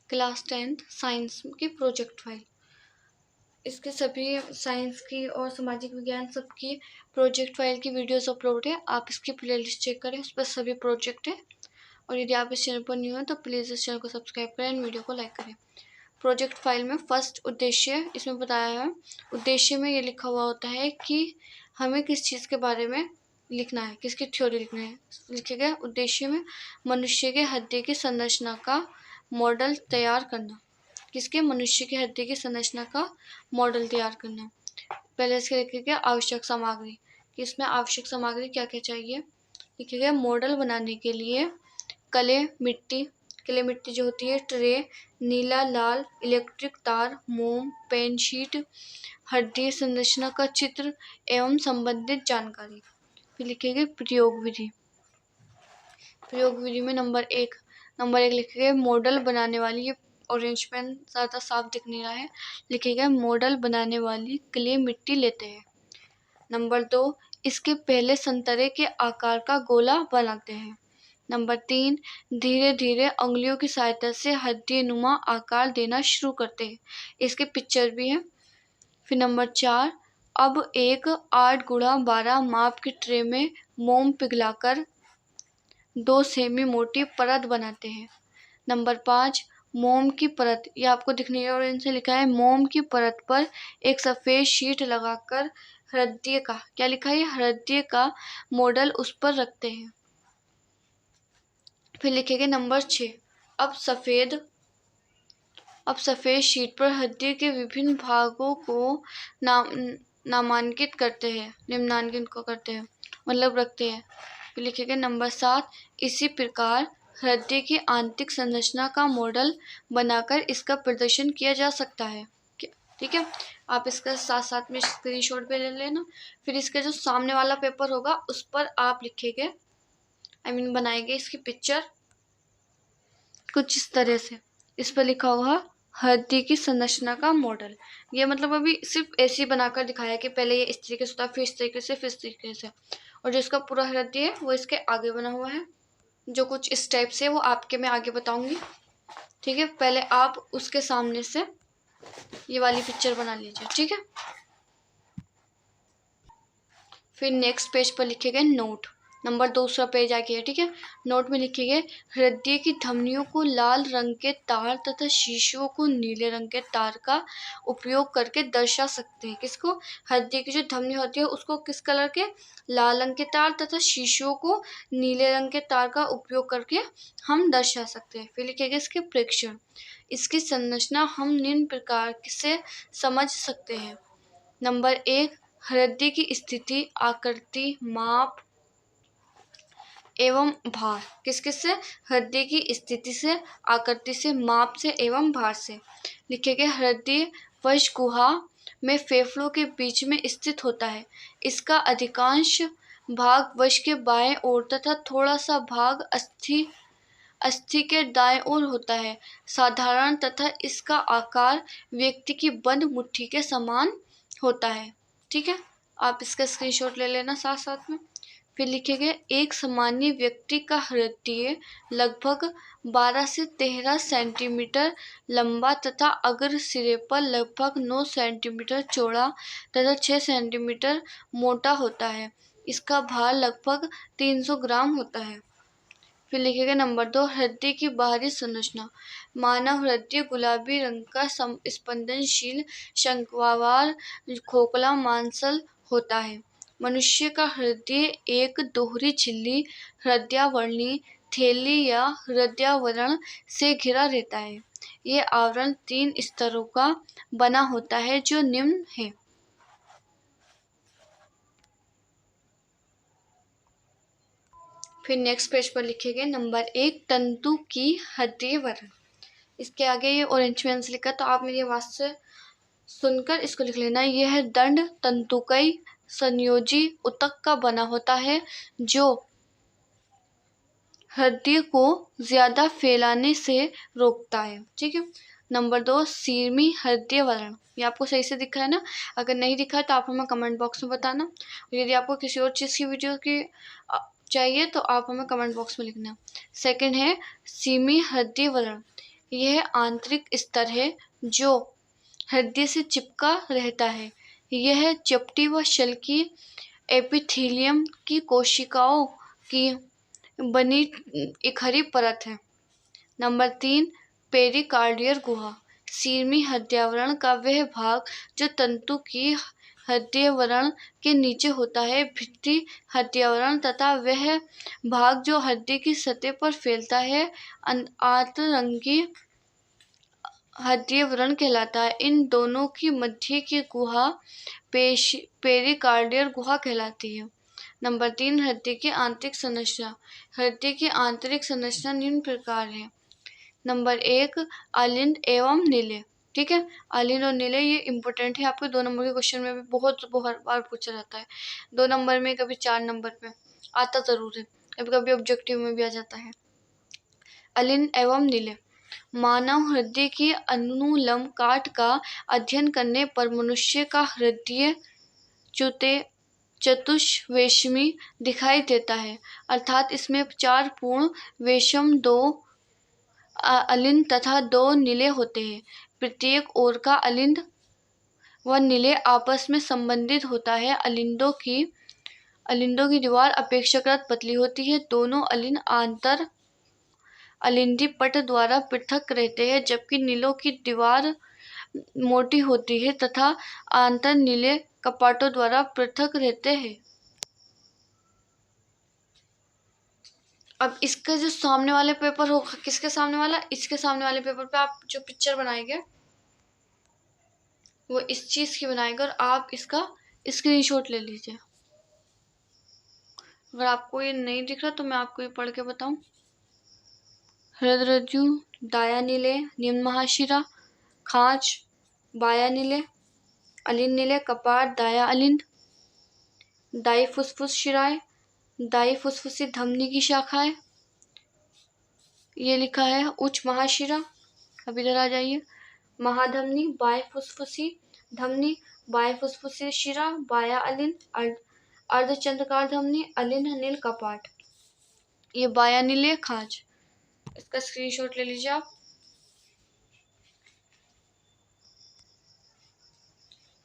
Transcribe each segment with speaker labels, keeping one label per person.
Speaker 1: Class 10th science की project file. इसके सभी साइंस की और सामाजिक विज्ञान सबकी प्रोजेक्ट फाइल की वीडियोस अपलोड है। आप इसकी प्लेलिस्ट चेक करें, उस पर सभी प्रोजेक्ट है। और यदि आप इस चैनल पर न्यू हैं तो प्लीज़ इस चैनल को सब्सक्राइब करें और वीडियो को लाइक करें। प्रोजेक्ट फाइल में फर्स्ट उद्देश्य इसमें बताया है। उद्देश्य में ये लिखा हुआ होता है कि हमें किस चीज़ के बारे में लिखना है, किसकी थ्योरी लिखना है। लिखे गए उद्देश्य में मनुष्य के हड्डी की संरचना का मॉडल तैयार करना। किसके? मनुष्य की हड्डी की संरचना का मॉडल तैयार करना। पहले इसके लिखे गए आवश्यक सामग्री, कि इसमें आवश्यक सामग्री क्या क्या चाहिए। लिखे गए मॉडल बनाने के लिए क्ले मिट्टी जो होती है, ट्रे, नीला लाल इलेक्ट्रिक तार, मोम, पेन शीट, हड्डी संरचना का चित्र एवं संबंधित जानकारी। फिर लिखेंगे प्रयोग विधि। प्रयोग विधि में नंबर एक लिखेंगे मॉडल बनाने वाली, ये ऑरेंज पेन ज़्यादा साफ दिख नहीं रहा है, लिखेगा मॉडल बनाने वाली क्ले मिट्टी लेते हैं। नंबर 2 इसके पहले संतरे के आकार का गोला बनाते हैं। नंबर 3 धीरे धीरे उंगलियों की सहायता से हड्डी नुमा आकार देना शुरू करते हैं। इसके पिक्चर भी है। फिर नंबर 4 अब एक 8x12 माप की ट्रे में मोम पिघलाकर 2 सेमी मोटी परत बनाते हैं। नंबर 5 मोम की परत, ये आपको दिखने है और इनसे लिखा है मोम की परत पर एक सफ़ेद शीट लगाकर हृदय का, क्या लिखा है, हृदय का मॉडल उस पर रखते हैं। फिर लिखेंगे नंबर 6 अब सफ़ेद शीट पर हड्डी के विभिन्न भागों को नामांकित करते हैं, निम्नांकित को करते हैं, मतलब रखते हैं। फिर लिखेंगे नंबर 7 इसी प्रकार हड्डी की आंतरिक संरचना का मॉडल बनाकर इसका प्रदर्शन किया जा सकता है। ठीक है, आप इसका साथ साथ में स्क्रीनशॉट पे ले लेना। फिर इसका जो सामने वाला पेपर होगा उस पर आप लिखेंगे, बनाएंगे इसकी पिक्चर कुछ इस तरह से। इस पर लिखा हुआ हड्डी की संरचना का मॉडल। ये मतलब अभी सिर्फ ऐसे ही बनाकर दिखाया कि पहले ये इस तरीके से होता, फिर इस तरीके से, फिर इस तरीके से। और जो इसका पूरा हृदय है वो इसके आगे बना हुआ है। जो कुछ इस टाइप से वो आपके मैं आगे बताऊंगी। ठीक है, पहले आप उसके सामने से ये वाली पिक्चर बना लीजिए। ठीक है, फिर नेक्स्ट पेज पर लिखेंगे नोट। नंबर 2 पेज आ गया है। ठीक है, नोट में लिखेंगे हृदय की धमनियों को लाल रंग के तार तथा शीशियों को नीले रंग के तार का उपयोग करके दर्शा सकते हैं। किसको? हृदय की जो धमनी होती है उसको किस कलर के? लाल रंग के तार तथा शीशियों को नीले रंग के तार का उपयोग करके हम दर्शा सकते हैं। फिर लिखेंगे इसके प्रेक्षण। इसकी संरचना हम निम्न प्रकार से समझ सकते हैं। नंबर 1 हृदय की स्थिति, आकृति, माप एवं भार। किस किस से? हृदय की स्थिति से, आकृति से, माप से एवं भार से। लिखेंगे हृदय वक्ष गुहा में फेफड़ों के बीच में स्थित होता है। इसका अधिकांश भाग वक्ष के बाएं ओर तथा थोड़ा सा भाग अस्थि के दाएं ओर होता है। साधारण तथा इसका आकार व्यक्ति की बंद मुट्ठी के समान होता है। ठीक है, आप इसका स्क्रीनशॉट ले लेना साथ साथ में। फिर लिखेंगे एक सामान्य व्यक्ति का हृदय लगभग 12 से 13 सेंटीमीटर लंबा तथा अग्र सिरे पर लगभग 9 सेंटीमीटर चौड़ा तथा 6 सेंटीमीटर मोटा होता है। इसका भार लगभग 300 ग्राम होता है। फिर लिखेगा नंबर 2 हृदय की बाहरी संरचना। मानव हृदय गुलाबी रंग का स्पंदनशील शंक्वाकार खोखला मांसल होता है। मनुष्य का हृदय एक दोहरी झिल्ली हृदयावरणी थैली या हृदयावरण से घिरा रहता है। ये आवरण 3 स्तरों का बना होता है जो निम्न है। फिर नेक्स्ट पेज पर लिखेंगे नंबर 1 तंतु की हड्डी वर्ण। इसके आगे ये ऑरेंज पेन से लिखा, तो आप मेरी आवाज से सुनकर इसको लिख लेना। यह है दंड तंतुकई संयोजी ऊतक का बना होता है जो हृदय को ज्यादा फैलाने से रोकता है। ठीक है, नंबर 2 सीमी हृदय वर्ण। ये आपको सही से दिखा है ना? अगर नहीं दिखा है तो आप हमें कमेंट बॉक्स में बताना। यदि आपको किसी और चीज़ की वीडियो की चाहिए तो आप हमें कमेंट बॉक्स में लिखना। सेकंड है सीमी हृदय वर्ण। यह आंतरिक स्तर है जो हृदय से चिपका रहता है। यह चपटी व शल की एपिथेलियम की कोशिकाओं की बनी एक हरी परत है। नंबर 3, पेरिकार्डियल गुहा। सीरमी हृदयावरण का वह भाग जो तंतु की हृदयावरण के नीचे होता है। भित्ति हृदयावरण तथा वह भाग जो हृदय की सतह पर फैलता है आंतरंगी हृदयावरण कहलाता है। इन दोनों की मध्य की गुहा पेरिकार्डियल गुहा कहलाती है। नंबर 3, हृदय की आंतरिक संरचना। हृदय की आंतरिक संरचना निम्न प्रकार है। नंबर 1, अलिंद एवं नीले। ठीक है, अलिंद और नीले ये इंपॉर्टेंट है, आपके 2 नंबर के क्वेश्चन में भी बहुत बार पूछा जाता है। 2 नंबर में, कभी 4 नंबर पे आता जरूर है, कभी कभी ऑब्जेक्टिव में भी आ जाता है। अलिंद एवं नीले। मानव हृदय की अनुलंब काट का अध्ययन करने पर मनुष्य का हृदय चतुष्वेशमी दिखाई देता है, अर्थात इसमें 4 पूर्ण वेशम, 2 अलिंद तथा 2 नीले होते हैं। प्रत्येक ओर का अलिंद व नीले आपस में संबंधित होता है। अलिंदों की दीवार अपेक्षाकृत पतली होती है। दोनों अलिंद आंतर अलिंदी पट द्वारा पृथक रहते हैं, जबकि नीलों की दीवार मोटी होती है तथा आंतर नीले कपाटों द्वारा पृथक रहते हैं। अब इसका जो सामने वाले पेपर होगा, किसके सामने वाला, इसके सामने वाले पेपर पे आप जो पिक्चर बनाएंगे वो इस चीज की बनाएंगे और आप इसका स्क्रीनशॉट ले लीजिए। अगर आपको ये नहीं दिख रहा तो मैं आपको ये पढ़ के बताऊं। हृदय रज्जु दाया नीले, निम्न महाशिरा, खांच बाया नीले, अलिंद नीले, कपाट दाया अलिंद, दाई फुसफुस शिराएं, दाई फुसफुसी धमनी की शाखाएं, ये लिखा है उच्च महाशिरा। अब इधर आ जाइए, महाधमनी, बाय फुसफुसी धमनी, बाय फुसफुसी शिरा, बाया अलिंद, अर्धचंद्राकार धमनी, अलिंद नील कपाट, ये बाया नीले खांच। इसका स्क्रीनशॉट ले लीजिए आप।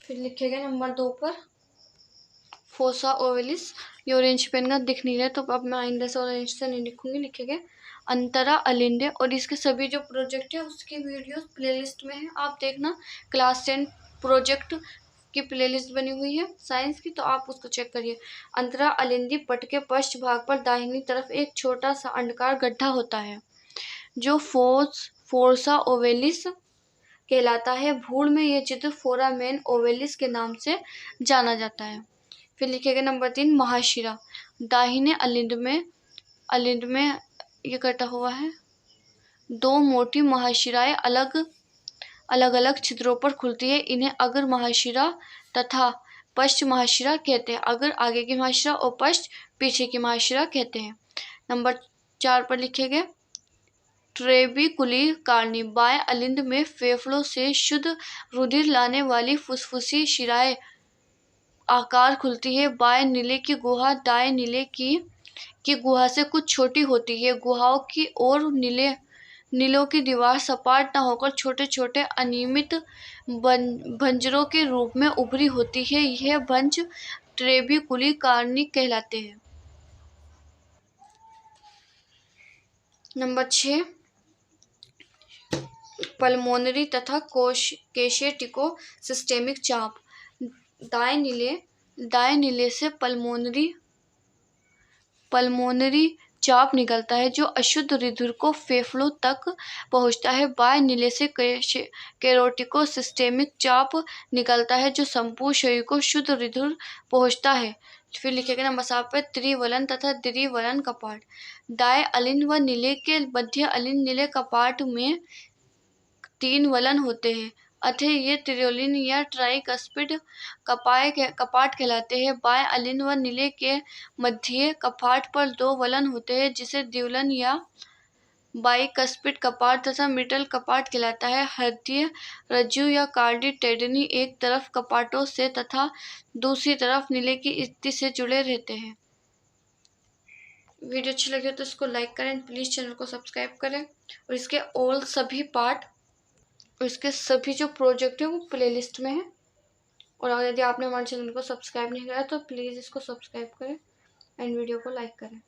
Speaker 1: फिर लिखेगा नंबर 2 पर फोसा ओवेलिस। ये ऑरेंज पेन का दिख नहीं रहा तो अब मैं आइंदा से ऑरेंज से नहीं लिखूंगी, लिखेंगे अंतरा अलिंदे। और इसके सभी जो प्रोजेक्ट है उसकी वीडियोस प्लेलिस्ट में है, आप देखना। क्लास 10 प्रोजेक्ट की प्लेलिस्ट बनी हुई है साइंस की, तो आप उसको चेक करिए। अंतरा अलिंदी पट के पश्च भाग पर दाहिनी तरफ एक छोटा सा अंडाकार गड्ढा होता है जो फोर्सा ओवेलिस कहलाता है। भूड़ में यह चित्र फोरामेन ओवेलिस के नाम से जाना जाता है। फिर लिखेगा नंबर 3, महाशिरा। दाहिने अलिंद में ये कटा हुआ है। 2 मोटी महाशिराएं अलग अलग छिद्रों पर खुलती है। इन्हें अग्र महाशिरा तथा पश्च महाशिरा कहते हैं। अग्र आगे की महाशिरा और पश्च पीछे की महाशिरा कहते हैं। नंबर 4 पर लिखेंगे ट्रेबिकुली कार्नी। बाएं अलिंद में फेफड़ों से शुद्ध रुधिर लाने वाली फुसफुसी शिराएं आकार खुलती है। बाएं नीले की गुहा दाएं नीले की गुहा से कुछ छोटी होती है। गुहाओं की ओर नीलों की दीवार सपाट न होकर छोटे छोटे अनियमित भंजरों के रूप में उभरी होती है। यह भंज ट्रेबिकुली कार्नी कहलाते हैं। नंबर 6, पल्मोनरी तथा केशियटिको सिस्टेमिक चाप। दाएं नीले से पल्मोनरी चाप निकलता है जो अशुद्ध रुधिर को फेफड़ों तक पहुंचता है। बाएं नीले से कैरोटिको सिस्टेमिक चाप निकलता है जो संपूर्ण शरीर को शुद्ध रुधिर पहुंचता है। फिर लिखेगा नंबर 7 पे त्रिवलन तथा द्विवलन कपाट। दाएं अलिंद व नीले के मध्य अलिंद नीले कपाट में 3 वलन होते हैं, अतः ये त्रिवलिन या ट्राइकस्पिड कपाट कहलाते हैं। बाएं अलिंद व नीले के मध्य कपाट पर 2 वलन होते हैं, जिसे द्विवलन या बाइकस्पिड कपाट तथा मिडल कपाट कहलाता है। हृदय रज्जु या कार्डी टेडनी एक तरफ कपाटों से तथा दूसरी तरफ नीले की स्थिति से जुड़े रहते हैं। वीडियो अच्छी लगी हो तो इसको लाइक करें, प्लीज़ चैनल को सब्सक्राइब करें। और इसके ऑल सभी पार्ट और इसके सभी जो प्रोजेक्ट हैं वो प्लेलिस्ट में है। और अगर यदि आपने हमारे चैनल को सब्सक्राइब नहीं करा तो प्लीज़ इसको सब्सक्राइब करें एंड वीडियो को लाइक करें।